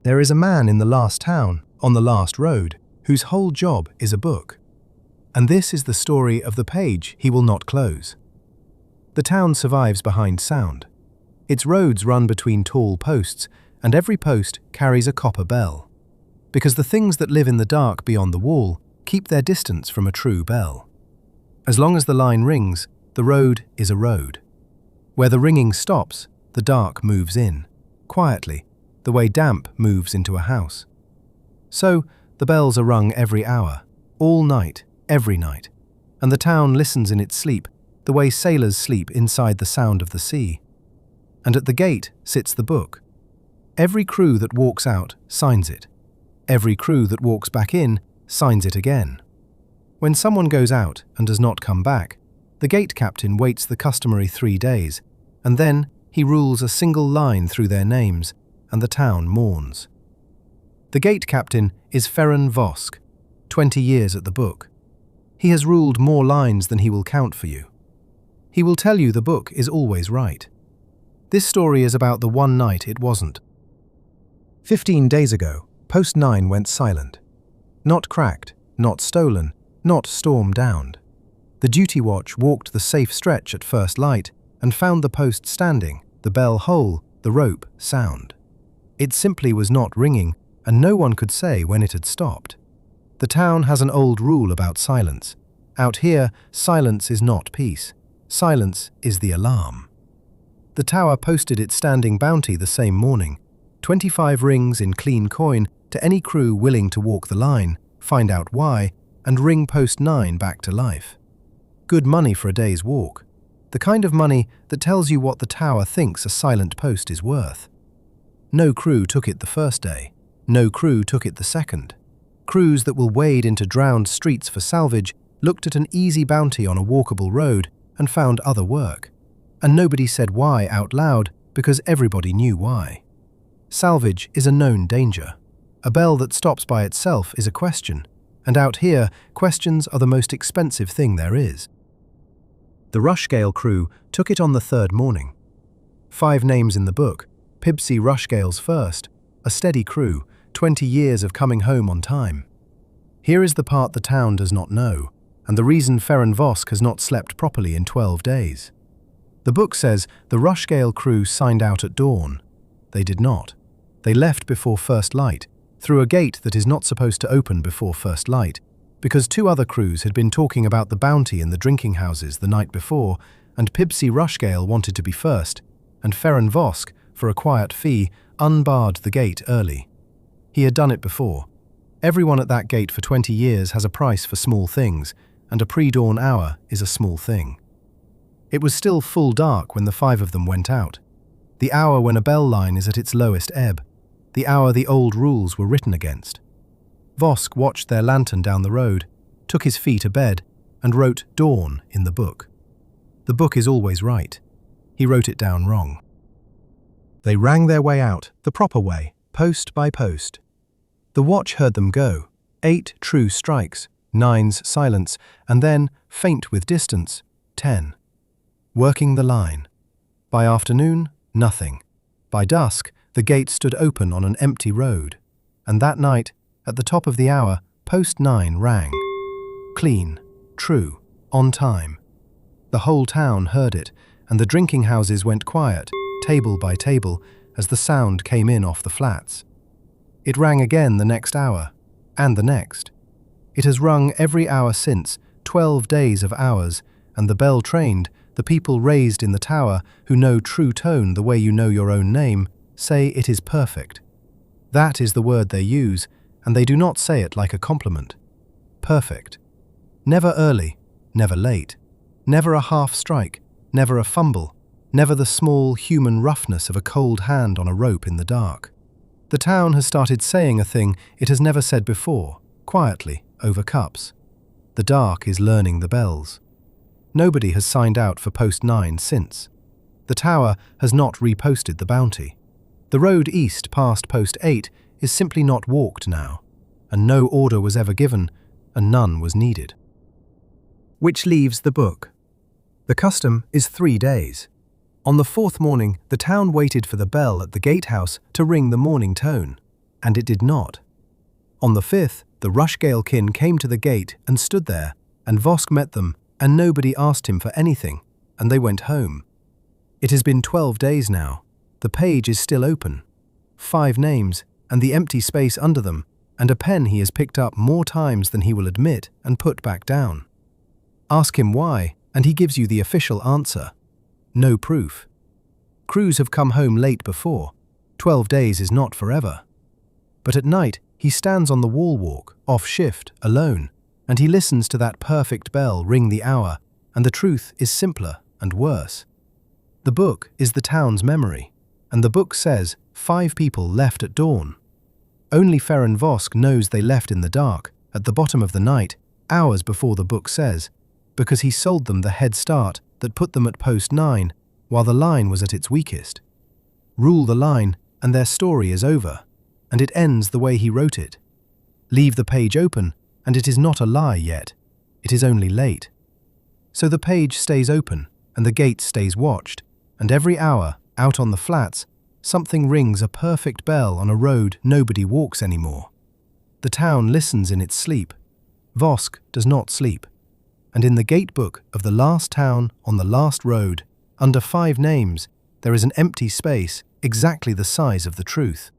There is a man in the last town, on the last road, whose whole job is a book. And this is the story of the page he will not close. The town survives behind sound. Its roads run between tall posts, and every post carries a copper bell. Because the things that live in the dark beyond the wall keep their distance from a true bell. As long as the line rings, the road is a road. Where the ringing stops, the dark moves in, quietly, the way damp moves into a house. So, the bells are rung every hour, all night, every night, and the town listens in its sleep, the way sailors sleep inside the sound of the sea. And at the gate sits the book. Every crew that walks out signs it. Every crew that walks back in signs it again. When someone goes out and does not come back, the gate captain waits the customary 3 days, and then he rules a single line through their names, and the town mourns. The gate captain is Ferenc Vosk, 20 years at the book. He has ruled more lines than he will count for you. He will tell you the book is always right. This story is about the one night it wasn't. 15 days ago, Post 9 went silent. Not cracked, not stolen, not storm-downed. The duty watch walked the safe stretch at first light and found the post standing, the bell whole, the rope sound. It simply was not ringing, and no one could say when it had stopped. The town has an old rule about silence. Out here, silence is not peace. Silence is the alarm. The tower posted its standing bounty the same morning, 25 rings in clean coin to any crew willing to walk the line, find out why, and ring Post 9 back to life. Good money for a day's walk. The kind of money that tells you what the tower thinks a silent post is worth. No crew took it the first day. No crew took it the second. Crews that will wade into drowned streets for salvage looked at an easy bounty on a walkable road and found other work. And nobody said why out loud because everybody knew why. Salvage is a known danger. A bell that stops by itself is a question, and out here, questions are the most expensive thing there is. The Rushgale crew took it on the third morning. 5 names in the book, Pibsy Rushgale's first, a steady crew, 20 years of coming home on time. Here is the part the town does not know, and the reason Ferenc Vosk has not slept properly in 12 days. The book says the Rushgale crew signed out at dawn. They did not. They left before first light, through a gate that is not supposed to open before first light, because 2 other crews had been talking about the bounty in the drinking houses the night before, and Pibsy Rushgale wanted to be first, and Ferenc Vosk, for a quiet fee, unbarred the gate early. He had done it before. Everyone at that gate for 20 years has a price for small things, and a pre-dawn hour is a small thing. It was still full dark when the 5 of them went out. The hour when a bell line is at its lowest ebb. The hour the old rules were written against. Vosk watched their lantern down the road, took his fee to bed, and wrote dawn in the book. The book is always right. He wrote it down wrong. They rang their way out, the proper way, post by post. The watch heard them go, 8 true strikes, 9's silence, and then, faint with distance, 10. Working the line. By afternoon, nothing. By dusk, the gate stood open on an empty road. And that night, at the top of the hour, Post 9 rang. Clean, true, on time. The whole town heard it, and the drinking houses went quiet, table by table, as the sound came in off the flats. It rang again the next hour, and the next. It has rung every hour since, 12 days of hours, and the bell trained, the people raised in the tower, who know true tone the way you know your own name, say it is perfect. That is the word they use, and they do not say it like a compliment. Perfect. Never early, never late. Never a half strike, never a fumble, never the small human roughness of a cold hand on a rope in the dark. The town has started saying a thing it has never said before, quietly, over cups. The dark is learning the bells. Nobody has signed out for Post 9 since. The tower has not reposted the bounty. The road east past Post 8 is simply not walked now, and no order was ever given, and none was needed. Which leaves the book. The custom is 3 days. On the 4th morning, the town waited for the bell at the gatehouse to ring the morning tone. and it did not. On the 5th, the Rushgale-kin came to the gate and stood there, and Vosk met them, and nobody asked him for anything, and they went home. It has been 12 days now. The page is still open. 5 names, and the empty space under them, and a pen he has picked up more times than he will admit and put back down. Ask him why, and he gives you the official answer. No proof. Crews have come home late before. 12 days is not forever. But at night, he stands on the wall walk, off shift, alone, and he listens to that perfect bell ring the hour, and the truth is simpler and worse. The book is the town's memory, and the book says 5 people left at dawn. Only Ferenc Vosk knows they left in the dark, at the bottom of the night, hours before the book says, because he sold them the head start that put them at post 9, while the line was at its weakest. Rule the line, and their story is over, and it ends the way he wrote it. Leave the page open, and it is not a lie yet. It is only late. So the page stays open, and the gate stays watched, and every hour, out on the flats, something rings a perfect bell on a road nobody walks anymore. The town listens in its sleep. Vosk does not sleep. And in the gate book of the last town on the last road, under 5 names, there is an empty space exactly the size of the truth.